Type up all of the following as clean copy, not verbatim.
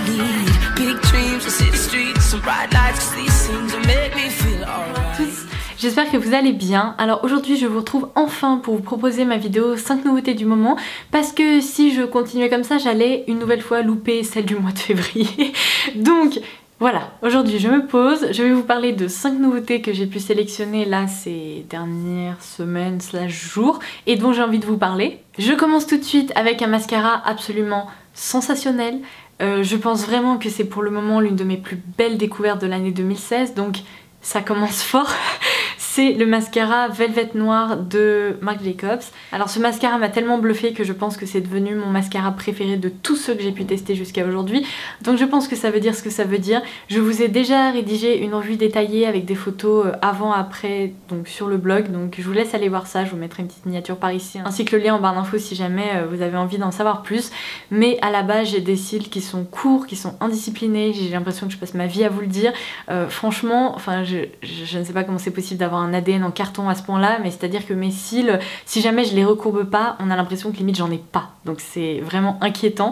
need big dreams and city streets and bright lights, 'cause these things will make me feel alright. J'espère que vous allez bien. Alors aujourd'hui je vous retrouve enfin pour vous proposer ma vidéo 5 nouveautés du moment, parce que si je continuais comme ça j'allais une nouvelle fois louper celle du mois de février. Donc voilà, aujourd'hui je me pose, je vais vous parler de 5 nouveautés que j'ai pu sélectionner là ces dernières semaines / jours et dont j'ai envie de vous parler. Je commence tout de suite avec un mascara absolument sensationnel. Je pense vraiment que c'est pour le moment l'une de mes plus belles découvertes de l'année 2016, donc ça commence fort. C'est le mascara Velvet Noir de Marc Jacobs. Alors ce mascara m'a tellement bluffé que je pense que c'est devenu mon mascara préféré de tous ceux que j'ai pu tester jusqu'à aujourd'hui. Donc je pense que ça veut dire ce que ça veut dire. Je vous ai déjà rédigé une revue détaillée avec des photos avant, après, donc sur le blog. Donc je vous laisse aller voir ça, je vous mettrai une petite miniature par ici, ainsi que le lien en barre d'infos si jamais vous avez envie d'en savoir plus. Mais à la base j'ai des cils qui sont courts, qui sont indisciplinés, j'ai l'impression que je passe ma vie à vous le dire. Franchement, enfin je ne sais pas comment c'est possible d'avoir un ADN en carton à ce point là, mais c'est à dire que mes cils, si jamais je les recourbe pas, on a l'impression que limite j'en ai pas, donc c'est vraiment inquiétant.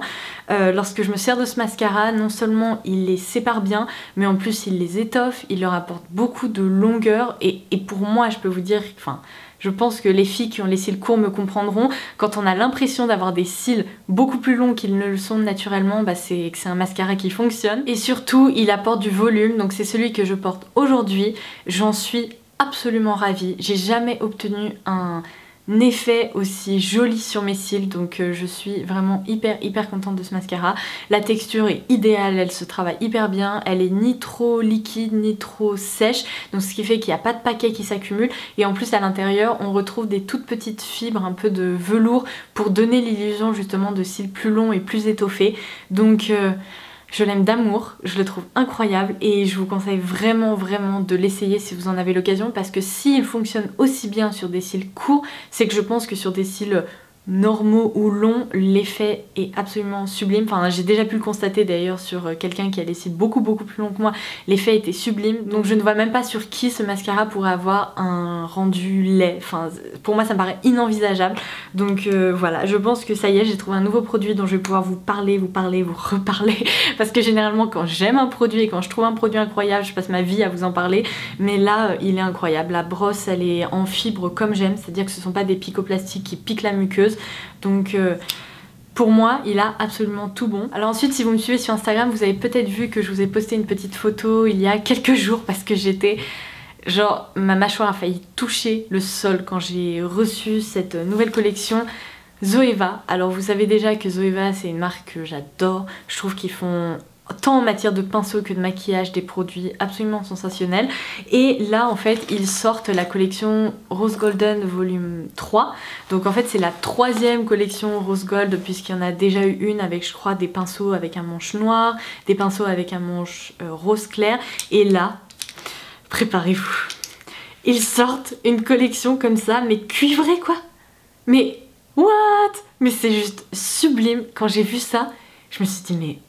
Lorsque je me sers de ce mascara, non seulement il les sépare bien, mais en plus il les étoffe, il leur apporte beaucoup de longueur et pour moi je peux vous dire, enfin je pense que les filles qui ont les cils courts me comprendront, quand on a l'impression d'avoir des cils beaucoup plus longs qu'ils ne le sont naturellement, bah c'est que c'est un mascara qui fonctionne. Et surtout il apporte du volume, donc c'est celui que je porte aujourd'hui, j'en suis absolument ravie. J'ai jamais obtenu un effet aussi joli sur mes cils, donc je suis vraiment hyper contente de ce mascara. La texture est idéale, elle se travaille hyper bien, elle est ni trop liquide ni trop sèche, donc ce qui fait qu'il n'y a pas de paquet qui s'accumule, et en plus à l'intérieur on retrouve des toutes petites fibres, un peu de velours pour donner l'illusion justement de cils plus longs et plus étoffés. Donc je l'aime d'amour, je le trouve incroyable et je vous conseille vraiment de l'essayer si vous en avez l'occasion, parce que s'il fonctionne aussi bien sur des cils courts, c'est que je pense que sur des cils normaux ou longs, l'effet est absolument sublime. Enfin j'ai déjà pu le constater d'ailleurs sur quelqu'un qui a les cils beaucoup plus longs que moi, l'effet était sublime, donc je ne vois même pas sur qui ce mascara pourrait avoir un rendu laid. Enfin pour moi ça me paraît inenvisageable, donc voilà, je pense que ça y est, j'ai trouvé un nouveau produit dont je vais pouvoir vous parler, vous reparler, parce que généralement quand j'aime un produit et quand je trouve un produit incroyable, je passe ma vie à vous en parler, mais là il est incroyable. La brosse elle est en fibre comme j'aime, c'est à dire que ce sont pas des picoplastiques qui piquent la muqueuse, donc pour moi il a absolument tout bon. Alors ensuite si vous me suivez sur Instagram, vous avez peut-être vu que je vous ai posté une petite photo il y a quelques jours, parce que j'étais genre, ma mâchoire a failli toucher le sol quand j'ai reçu cette nouvelle collection Zoeva. Alors vous savez déjà que Zoeva c'est une marque que j'adore, je trouve qu'ils font tant en matière de pinceau que de maquillage des produits absolument sensationnels, et là en fait ils sortent la collection Rose Golden volume 3, donc en fait c'est la 3e collection Rose Gold, puisqu'il y en a déjà eu une avec je crois des pinceaux avec un manche noir, des pinceaux avec un manche rose clair, et là préparez-vous, ils sortent une collection comme ça mais cuivrée quoi, mais what, mais c'est juste sublime. Quand j'ai vu ça je me suis dit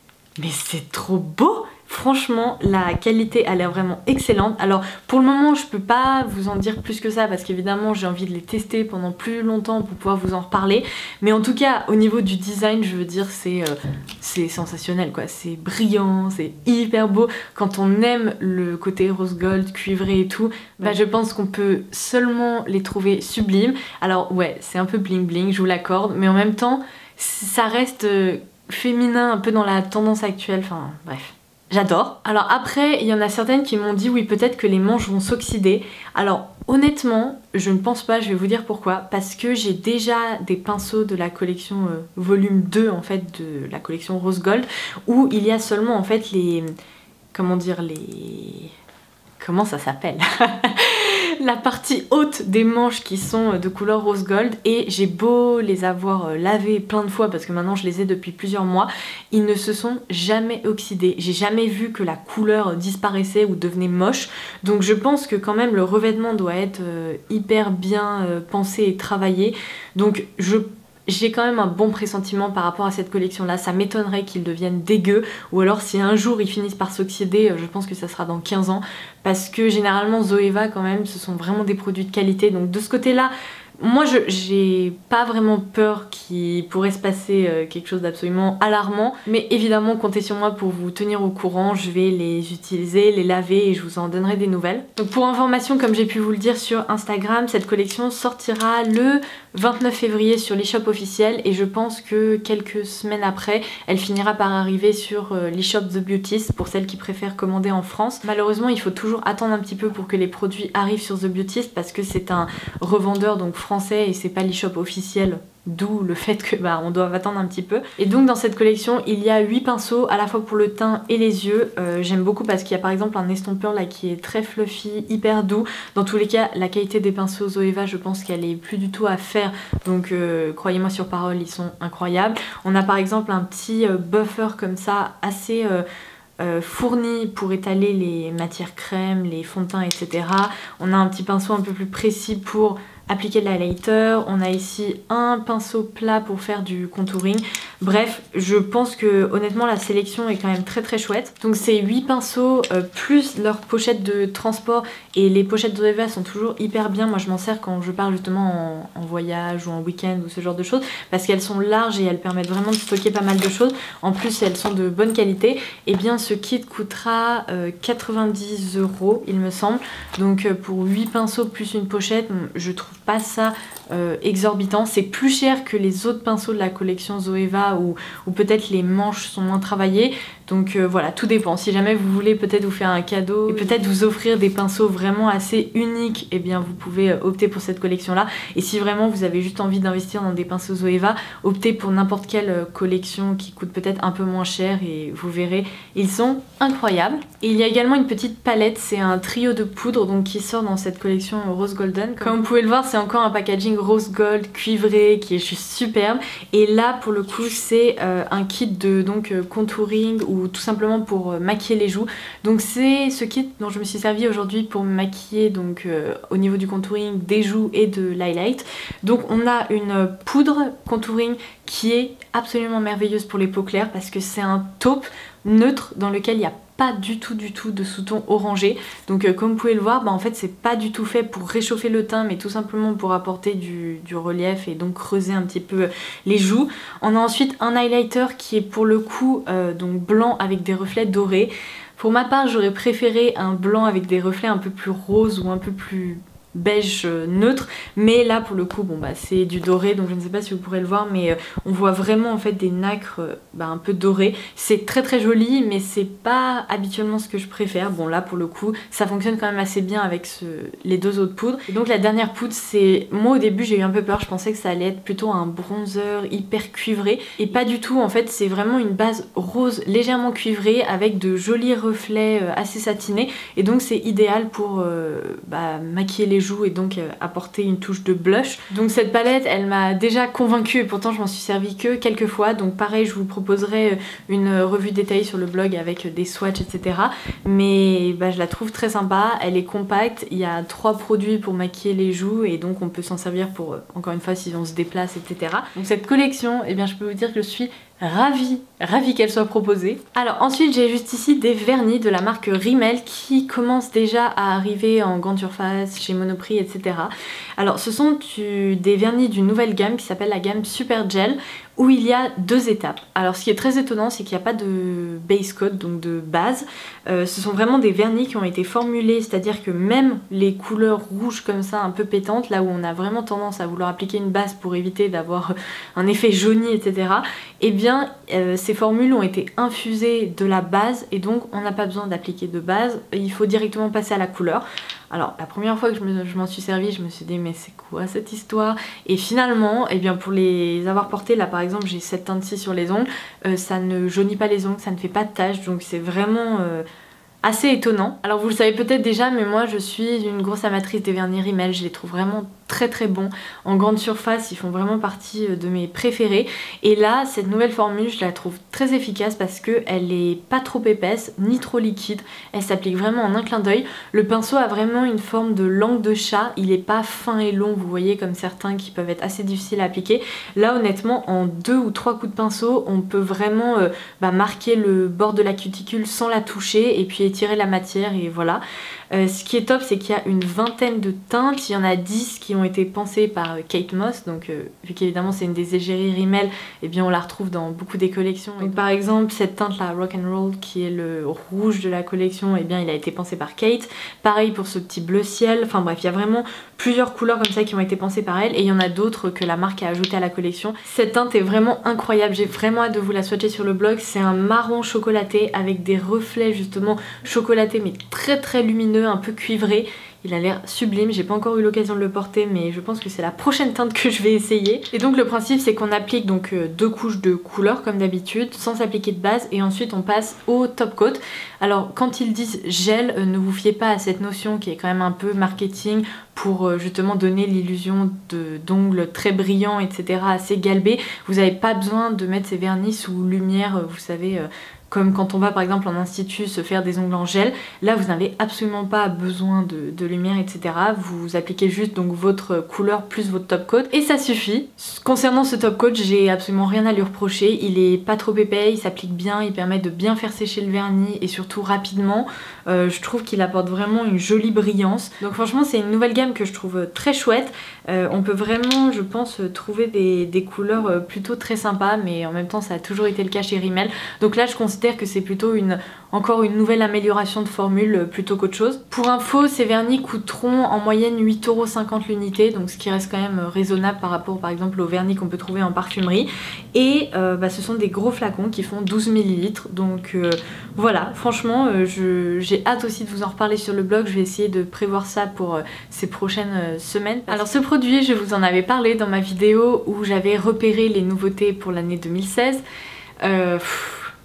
mais c'est trop beau! Franchement, la qualité a l'air vraiment excellente. Alors pour le moment je peux pas vous en dire plus que ça, parce qu'évidemment j'ai envie de les tester pendant plus longtemps pour pouvoir vous en reparler, mais en tout cas au niveau du design je veux dire c'est sensationnel quoi, c'est brillant, c'est hyper beau. Quand on aime le côté rose gold, cuivré et tout, bah je pense qu'on peut seulement les trouver sublimes. Alors ouais c'est un peu bling bling, je vous l'accorde, mais en même temps ça reste féminin, un peu dans la tendance actuelle, enfin bref. J'adore. Alors après, il y en a certaines qui m'ont dit oui peut-être que les manches vont s'oxyder. Alors honnêtement, je ne pense pas, je vais vous dire pourquoi. Parce que j'ai déjà des pinceaux de la collection volume 2 en fait, de la collection Rose Gold, où il y a seulement en fait les... comment dire, les... comment ça s'appelle la partie haute des manches qui sont de couleur rose gold, et j'ai beau les avoir lavés plein de fois parce que maintenant je les ai depuis plusieurs mois, ils ne se sont jamais oxydés. J'ai jamais vu que la couleur disparaissait ou devenait moche, donc je pense que quand même le revêtement doit être hyper bien pensé et travaillé, donc j'ai quand même un bon pressentiment par rapport à cette collection là. Ça m'étonnerait qu'ils deviennent dégueux, ou alors si un jour ils finissent par s'oxyder, je pense que ça sera dans 15 ans, parce que généralement Zoeva quand même ce sont vraiment des produits de qualité, donc de ce côté là moi j'ai pas vraiment peur qu'il pourrait se passer quelque chose d'absolument alarmant, mais évidemment comptez sur moi pour vous tenir au courant, je vais les utiliser, les laver et je vous en donnerai des nouvelles. Donc pour information, comme j'ai pu vous le dire sur Instagram, cette collection sortira le 29 février sur l'e-shop officiel et je pense que quelques semaines après, elle finira par arriver sur l'e-shop The Beautist pour celles qui préfèrent commander en France. Malheureusement, il faut toujours attendre un petit peu pour que les produits arrivent sur The Beautist parce que c'est un revendeur donc français et c'est pas l'e-shop officiel. D'où le fait que on doit attendre un petit peu. Et donc dans cette collection il y a 8 pinceaux à la fois pour le teint et les yeux. J'aime beaucoup parce qu'il y a par exemple un estompeur là qui est très fluffy, hyper doux. Dans tous les cas la qualité des pinceaux Zoeva, je pense qu'elle est plus du tout à faire. Donc croyez-moi sur parole, ils sont incroyables. On a par exemple un petit buffer comme ça assez... fourni pour étaler les matières crème, les fonds de teint, etc. On a un petit pinceau un peu plus précis pour appliquer de l'highlighter. On a ici un pinceau plat pour faire du contouring. Bref, je pense que honnêtement la sélection est quand même très très chouette. Donc c'est 8 pinceaux plus leur pochette de transport et les pochettes Zoeva sont toujours hyper bien. Moi je m'en sers quand je pars justement en voyage ou en week-end ou ce genre de choses parce qu'elles sont larges et elles permettent vraiment de stocker pas mal de choses. En plus elles sont de bonne qualité. Et bien ce kit coûtera 90 € il me semble. Donc pour 8 pinceaux plus une pochette, je trouve pas ça exorbitant. C'est plus cher que les autres pinceaux de la collection Zoeva où peut-être les manches sont moins travaillées. Donc voilà, tout dépend. Si jamais vous voulez peut-être vous faire un cadeau et peut-être vous offrir des pinceaux vraiment assez uniques, et bien vous pouvez opter pour cette collection là. Et si vraiment vous avez juste envie d'investir dans des pinceaux Zoeva, optez pour n'importe quelle collection qui coûte peut-être un peu moins cher et vous verrez, ils sont incroyables. Et il y a également une petite palette, c'est un trio de poudre donc qui sort dans cette collection Rose Golden. Comme vous pouvez le voir, c'est encore un packaging rose gold cuivré qui est juste superbe. Et là pour le coup c'est un kit de contouring ou tout simplement pour maquiller les joues. Donc c'est ce kit dont je me suis servi aujourd'hui pour me maquiller au niveau du contouring des joues et de l'highlight. Donc on a une poudre contouring qui est absolument merveilleuse pour les peaux claires parce que c'est un taupe neutre dans lequel il n'y a pas du tout de sous-ton orangé. Donc comme vous pouvez le voir, en fait c'est pas du tout fait pour réchauffer le teint mais tout simplement pour apporter du relief et donc creuser un petit peu les joues. On a ensuite un highlighter qui est pour le coup donc blanc avec des reflets dorés. Pour ma part j'aurais préféré un blanc avec des reflets un peu plus roses ou un peu plus beige neutre, mais là pour le coup c'est du doré, donc je ne sais pas si vous pourrez le voir, mais on voit vraiment en fait des nacres un peu dorés. C'est très très joli mais c'est pas habituellement ce que je préfère. Bon là pour le coup ça fonctionne quand même assez bien avec les deux autres poudres. Et donc la dernière poudre, c'est, moi au début j'ai eu un peu peur, je pensais que ça allait être plutôt un bronzer hyper cuivré et pas du tout. En fait c'est vraiment une base rose légèrement cuivrée avec de jolis reflets assez satinés et donc c'est idéal pour maquiller les joues et donc apporter une touche de blush. Donc cette palette elle m'a déjà convaincue et pourtant je m'en suis servi que quelques fois. Donc pareil, je vous proposerai une revue détaillée sur le blog avec des swatchs etc. Mais je la trouve très sympa, elle est compacte, il y a 3 produits pour maquiller les joues et donc on peut s'en servir pour encore une fois si on se déplace etc. Donc cette collection, je peux vous dire que je suis ravie qu'elle soit proposée. Alors ensuite j'ai juste ici des vernis de la marque Rimmel qui commencent déjà à arriver en grande surface, chez Monoprix etc. Alors ce sont des vernis d'une nouvelle gamme qui s'appelle la gamme Super Gel où il y a 2 étapes. Alors ce qui est très étonnant c'est qu'il n'y a pas de base coat, donc de base. Ce sont vraiment des vernis qui ont été formulés, c'est-à-dire que même les couleurs rouges comme ça un peu pétantes, là où on a vraiment tendance à vouloir appliquer une base pour éviter d'avoir un effet jauni etc. Ces formules ont été infusées de la base et donc on n'a pas besoin d'appliquer de base, il faut directement passer à la couleur. Alors la première fois que je m'en suis servi, je me suis dit mais c'est quoi cette histoire? Et finalement, pour les avoir portés, là par exemple j'ai cette teinte-ci sur les ongles, ça ne jaunit pas les ongles, ça ne fait pas de taches, donc c'est vraiment assez étonnant. Alors vous le savez peut-être déjà, mais moi je suis une grosse amatrice des vernis Rimmel, je les trouve vraiment très bons. En grande surface, ils font vraiment partie de mes préférés. Et là, cette nouvelle formule, je la trouve très efficace parce qu'elle est pas trop épaisse, ni trop liquide. Elle s'applique vraiment en un clin d'œil. Le pinceau a vraiment une forme de langue de chat. Il est pas fin et long, vous voyez, comme certains qui peuvent être assez difficiles à appliquer. Là, honnêtement, en 2 ou 3 coups de pinceau, on peut vraiment marquer le bord de la cuticule sans la toucher et puis étirer la matière et voilà. Ce qui est top, c'est qu'il y a une vingtaine de teintes, il y en a 10 qui ont été pensées par Kate Moss, donc vu qu'évidemment c'est une des égéries Rimmel, et bien on la retrouve dans beaucoup des collections. Donc, par exemple cette teinte là, Rock'n'Roll, qui est le rouge de la collection, et bien il a été pensé par Kate. Pareil pour ce petit bleu ciel, enfin bref, il y a vraiment plusieurs couleurs comme ça qui ont été pensées par elle, et il y en a d'autres que la marque a ajoutées à la collection. Cette teinte est vraiment incroyable, j'ai vraiment hâte de vous la swatcher sur le blog. C'est un marron chocolaté avec des reflets justement chocolatés mais très lumineux, un peu cuivré. Il a l'air sublime, j'ai pas encore eu l'occasion de le porter mais je pense que c'est la prochaine teinte que je vais essayer. Et donc le principe c'est qu'on applique donc 2 couches de couleur comme d'habitude sans s'appliquer de base et ensuite on passe au top coat. Alors quand ils disent gel, ne vous fiez pas à cette notion qui est quand même un peu marketing pour justement donner l'illusion d'ongles très brillants, etc., assez galbés. Vous n'avez pas besoin de mettre ces vernis sous lumière, vous savez, comme quand on va par exemple en institut se faire des ongles en gel. Là vous n'avez absolument pas besoin de lumière, etc. Vous appliquez juste donc votre couleur plus votre top coat et ça suffit. Concernant ce top coat, j'ai absolument rien à lui reprocher. Il est pas trop épais, il s'applique bien, il permet de bien faire sécher le vernis et surtout rapidement. Je trouve qu'il apporte vraiment une jolie brillance. Donc franchement c'est une nouvelle gamme que je trouve très chouette. On peut vraiment, je pense, trouver des couleurs plutôt très sympas, mais en même temps ça a toujours été le cas chez Rimmel. Donc là je considère que c'est plutôt encore une nouvelle amélioration de formule plutôt qu'autre chose. Pour info, ces vernis coûteront en moyenne 8,50 € l'unité, donc ce qui reste quand même raisonnable par rapport par exemple aux vernis qu'on peut trouver en parfumerie. Et ce sont des gros flacons qui font 12 ml, donc voilà, franchement j'ai hâte aussi de vous en reparler sur le blog. Je vais essayer de prévoir ça pour ces prochaines semaines. Alors ce produit, je vous en avais parlé dans ma vidéo où j'avais repéré les nouveautés pour l'année 2016.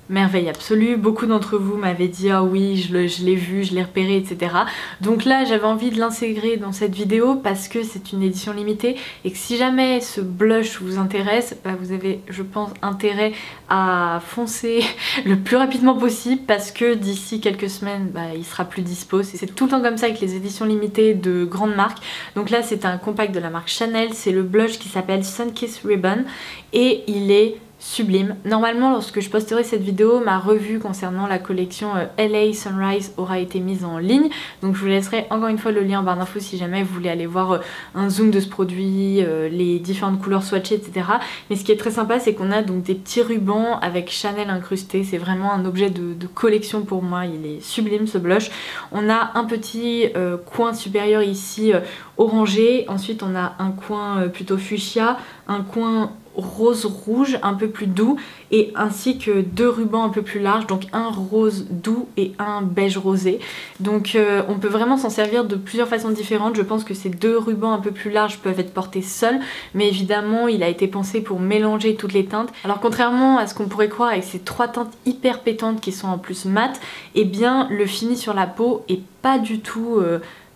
Merveille absolue, beaucoup d'entre vous m'avaient dit ah oui je l'ai vu, je l'ai repéré, etc. Donc là j'avais envie de l'intégrer dans cette vidéo parce que c'est une édition limitée et que si jamais ce blush vous intéresse, vous avez je pense intérêt à foncer le plus rapidement possible parce que d'ici quelques semaines il sera plus dispo. C'est tout le temps comme ça avec les éditions limitées de grandes marques. Donc là c'est un compact de la marque Chanel, c'est le blush qui s'appelle Sunkiss Ribbon et il est sublime. Normalement lorsque je posterai cette vidéo, ma revue concernant la collection LA Sunrise aura été mise en ligne, donc je vous laisserai encore une fois le lien en barre d'infos si jamais vous voulez aller voir un zoom de ce produit, les différentes couleurs swatchées, etc. Mais ce qui est très sympa c'est qu'on a donc des petits rubans avec Chanel incrustés, c'est vraiment un objet de collection pour moi, il est sublime ce blush. On a un petit coin supérieur ici orangé, ensuite on a un coin plutôt fuchsia, un coin rose rouge un peu plus doux et ainsi que 2 rubans un peu plus larges, donc un rose doux et un beige rosé. Donc on peut vraiment s'en servir de plusieurs façons différentes. Je pense que ces 2 rubans un peu plus larges peuvent être portés seuls, mais évidemment il a été pensé pour mélanger toutes les teintes. Alors contrairement à ce qu'on pourrait croire avec ces 3 teintes hyper pétantes qui sont en plus mates, et bien le fini sur la peau est pas du tout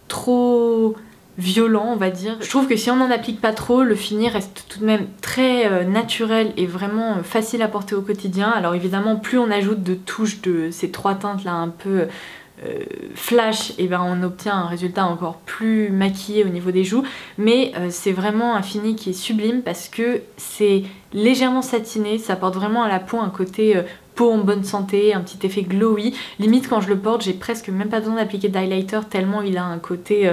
trop violent on va dire. Je trouve que si on n'en applique pas trop, le fini reste tout de même très naturel et vraiment facile à porter au quotidien. Alors évidemment plus on ajoute de touches de ces 3 teintes là un peu flash, et on obtient un résultat encore plus maquillé au niveau des joues, mais c'est vraiment un fini qui est sublime parce que c'est légèrement satiné, ça apporte vraiment à la peau un côté peau en bonne santé, un petit effet glowy. Limite quand je le porte j'ai presque même pas besoin d'appliquer d'highlighter tellement il a un côté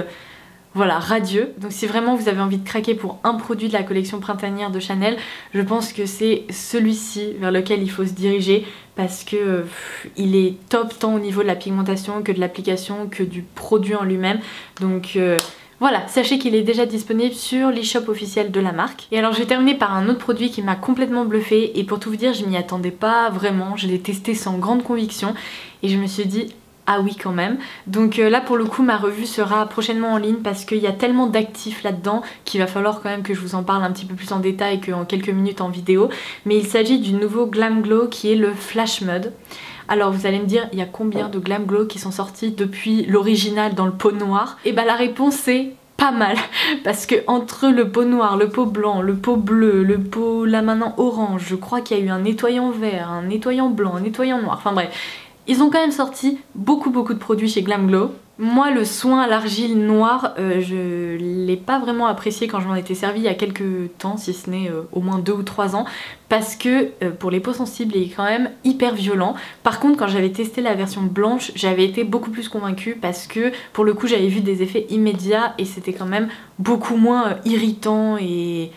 voilà, radieux. Donc si vraiment vous avez envie de craquer pour un produit de la collection printanière de Chanel, je pense que c'est celui-ci vers lequel il faut se diriger parce que il est top tant au niveau de la pigmentation que de l'application que du produit en lui-même. Donc voilà, sachez qu'il est déjà disponible sur l'e-shop officiel de la marque. Et alors je vais terminer par un autre produit qui m'a complètement bluffée et pour tout vous dire je m'y attendais pas vraiment, je l'ai testé sans grande conviction et je me suis dit ah oui quand même. Donc là pour le coup ma revue sera prochainement en ligne parce qu'il y a tellement d'actifs là-dedans qu'il va falloir quand même que je vous en parle un petit peu plus en détail qu'en quelques minutes en vidéo. Mais il s'agit du nouveau Glam Glow qui est le Flash Mud. Alors vous allez me dire, il y a combien de Glam Glow qui sont sortis depuis l'original dans le pot noir? Et la réponse c'est pas mal, parce que entre le pot noir, le pot blanc, le pot bleu, le pot là maintenant orange, je crois qu'il y a eu un nettoyant vert, un nettoyant blanc, un nettoyant noir, enfin bref. Ils ont quand même sorti beaucoup de produits chez Glam Glow. Moi, le soin à l'argile noire, je l'ai pas vraiment apprécié quand je m'en étais servi il y a quelques temps, si ce n'est au moins 2 ou 3 ans, parce que pour les peaux sensibles, il est quand même hyper violent. Par contre, quand j'avais testé la version blanche, j'avais été beaucoup plus convaincue parce que pour le coup, j'avais vu des effets immédiats et c'était quand même beaucoup moins irritant et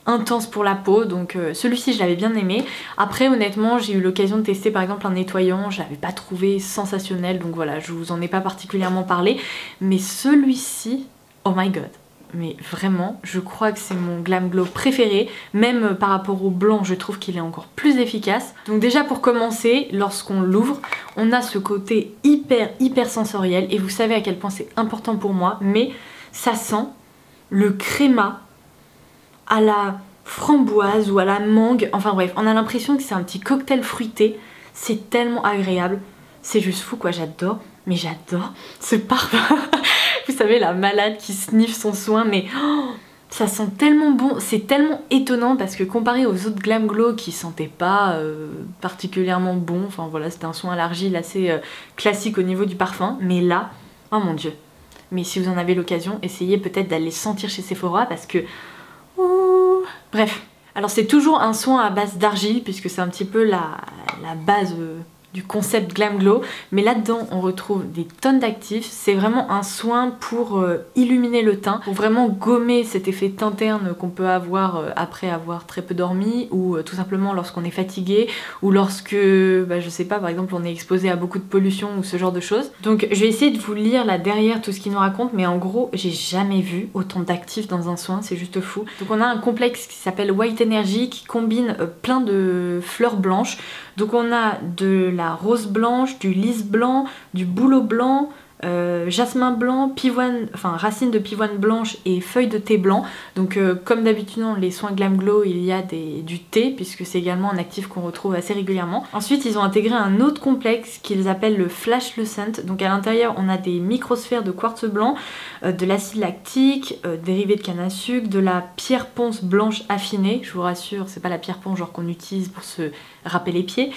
intense pour la peau, donc celui-ci je l'avais bien aimé. Après honnêtement j'ai eu l'occasion de tester par exemple un nettoyant, je l'avais pas trouvé sensationnel, donc voilà, je vous en ai pas particulièrement parlé, mais celui-ci, oh my god, mais vraiment je crois que c'est mon Glam Glow préféré, même par rapport au blanc je trouve qu'il est encore plus efficace. Donc déjà pour commencer, lorsqu'on l'ouvre, on a ce côté hyper sensoriel et vous savez à quel point c'est important pour moi, mais ça sent le créma à la framboise ou à la mangue, enfin bref, on a l'impression que c'est un petit cocktail fruité, c'est tellement agréable, c'est juste fou quoi, j'adore, mais j'adore ce parfum. Vous savez, la malade qui sniffe son soin, mais oh, ça sent tellement bon, c'est tellement étonnant parce que comparé aux autres Glam Glow qui sentaient pas particulièrement bon, enfin voilà, c'était un soin à l'argile assez classique au niveau du parfum, mais là, oh mon dieu. Mais si vous en avez l'occasion, essayez peut-être d'aller sentir chez Sephora parce que bref, alors c'est toujours un soin à base d'argile puisque c'est un petit peu la base du concept Glam Glow, mais là-dedans on retrouve des tonnes d'actifs. C'est vraiment un soin pour illuminer le teint, pour vraiment gommer cet effet teint terne qu'on peut avoir après avoir très peu dormi ou tout simplement lorsqu'on est fatigué ou lorsque, je sais pas, par exemple on est exposé à beaucoup de pollution ou ce genre de choses. Donc je vais essayer de vous lire là derrière tout ce qu'il nous raconte, mais en gros j'ai jamais vu autant d'actifs dans un soin, c'est juste fou. Donc on a un complexe qui s'appelle White Energy qui combine plein de fleurs blanches. Donc on a de la rose blanche, du lys blanc, du bouleau blanc, jasmin blanc, pivoine, enfin racines de pivoine blanche et feuilles de thé blanc. Donc comme d'habitude dans les soins Glam Glow il y a du thé puisque c'est également un actif qu'on retrouve assez régulièrement. Ensuite ils ont intégré un autre complexe qu'ils appellent le Flash Lucent. Donc à l'intérieur on a des microsphères de quartz blanc, de l'acide lactique, dérivé de canne à sucre, de la pierre ponce blanche affinée. Je vous rassure, c'est pas la pierre ponce genre qu'on utilise pour se râper les pieds.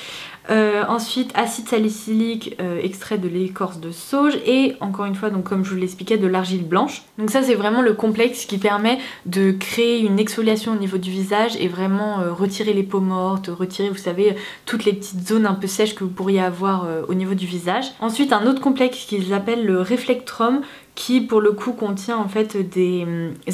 Ensuite acide salicylique extrait de l'écorce de sauge et encore une fois donc comme je vous l'expliquais de l'argile blanche. Donc ça c'est vraiment le complexe qui permet de créer une exfoliation au niveau du visage et vraiment retirer les peaux mortes, retirer vous savez toutes les petites zones un peu sèches que vous pourriez avoir au niveau du visage. Ensuite un autre complexe qu'ils appellent le Reflectrum qui pour le coup contient en fait des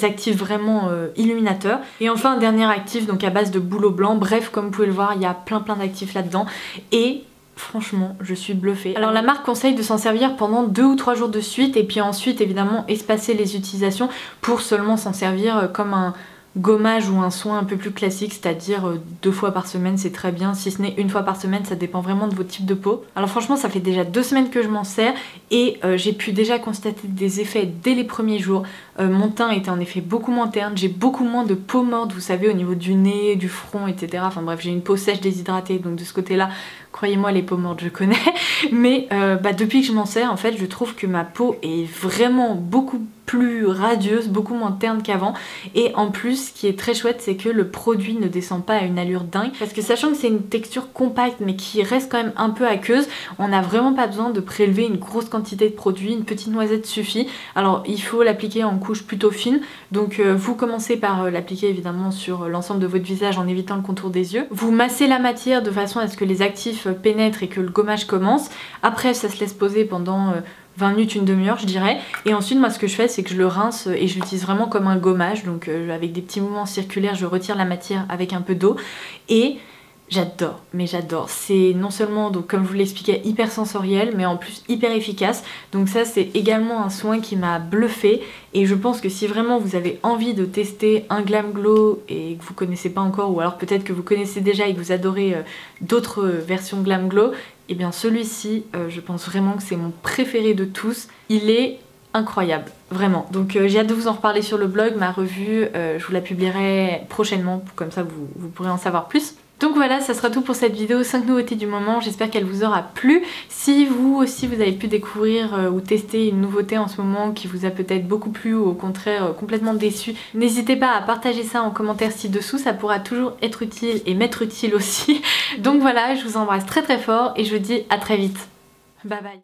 actifs vraiment illuminateurs. Et enfin un dernier actif donc à base de bouleau blanc. Bref comme vous pouvez le voir il y a plein d'actifs là-dedans et franchement je suis bluffée. Alors la marque conseille de s'en servir pendant 2 ou 3 jours de suite et puis ensuite évidemment espacer les utilisations pour seulement s'en servir comme un gommage ou un soin un peu plus classique, c'est-à-dire 2 fois par semaine c'est très bien, si ce n'est 1 fois par semaine, ça dépend vraiment de votre type de peau. Alors franchement ça fait déjà 2 semaines que je m'en sers et j'ai pu déjà constater des effets dès les premiers jours. Mon teint était en effet beaucoup moins terne, j'ai beaucoup moins de peau morte, vous savez, au niveau du nez, du front, etc. Enfin bref, j'ai une peau sèche déshydratée, donc de ce côté-là, croyez-moi, les peaux mortes, je connais. Mais depuis que je m'en sers, en fait, je trouve que ma peau est vraiment beaucoup plus radieuse, beaucoup moins terne qu'avant. Et en plus, ce qui est très chouette, c'est que le produit ne descend pas à une allure dingue. Parce que sachant que c'est une texture compacte, mais qui reste quand même un peu aqueuse, on n'a vraiment pas besoin de prélever une grosse quantité de produit, une petite noisette suffit. Alors, il faut l'appliquer en couche plutôt fine. Donc, vous commencez par l'appliquer évidemment sur l'ensemble de votre visage en évitant le contour des yeux. Vous massez la matière de façon à ce que les actifs pénètrent et que le gommage commence. Après, ça se laisse poser pendant 20 minutes, une demi-heure je dirais. Et ensuite moi ce que je fais c'est que je le rince et je l'utilise vraiment comme un gommage. Donc avec des petits mouvements circulaires je retire la matière avec un peu d'eau. Et j'adore, mais j'adore. C'est non seulement, donc comme je vous l'expliquais, hyper sensoriel, mais en plus hyper efficace. Donc ça c'est également un soin qui m'a bluffé. Et je pense que si vraiment vous avez envie de tester un Glam Glow et que vous connaissez pas encore, ou alors peut-être que vous connaissez déjà et que vous adorez d'autres versions Glam Glow, et bien celui-ci, je pense vraiment que c'est mon préféré de tous. Il est incroyable, vraiment. Donc j'ai hâte de vous en reparler sur le blog. Ma revue, je vous la publierai prochainement, comme ça vous pourrez en savoir plus. Donc voilà, ça sera tout pour cette vidéo, 5 nouveautés du moment, j'espère qu'elle vous aura plu. Si vous aussi vous avez pu découvrir ou tester une nouveauté en ce moment qui vous a peut-être beaucoup plu ou au contraire complètement déçu, n'hésitez pas à partager ça en commentaire ci-dessous, ça pourra toujours être utile et m'être utile aussi. Donc voilà, je vous embrasse très fort et je vous dis à très vite. Bye bye.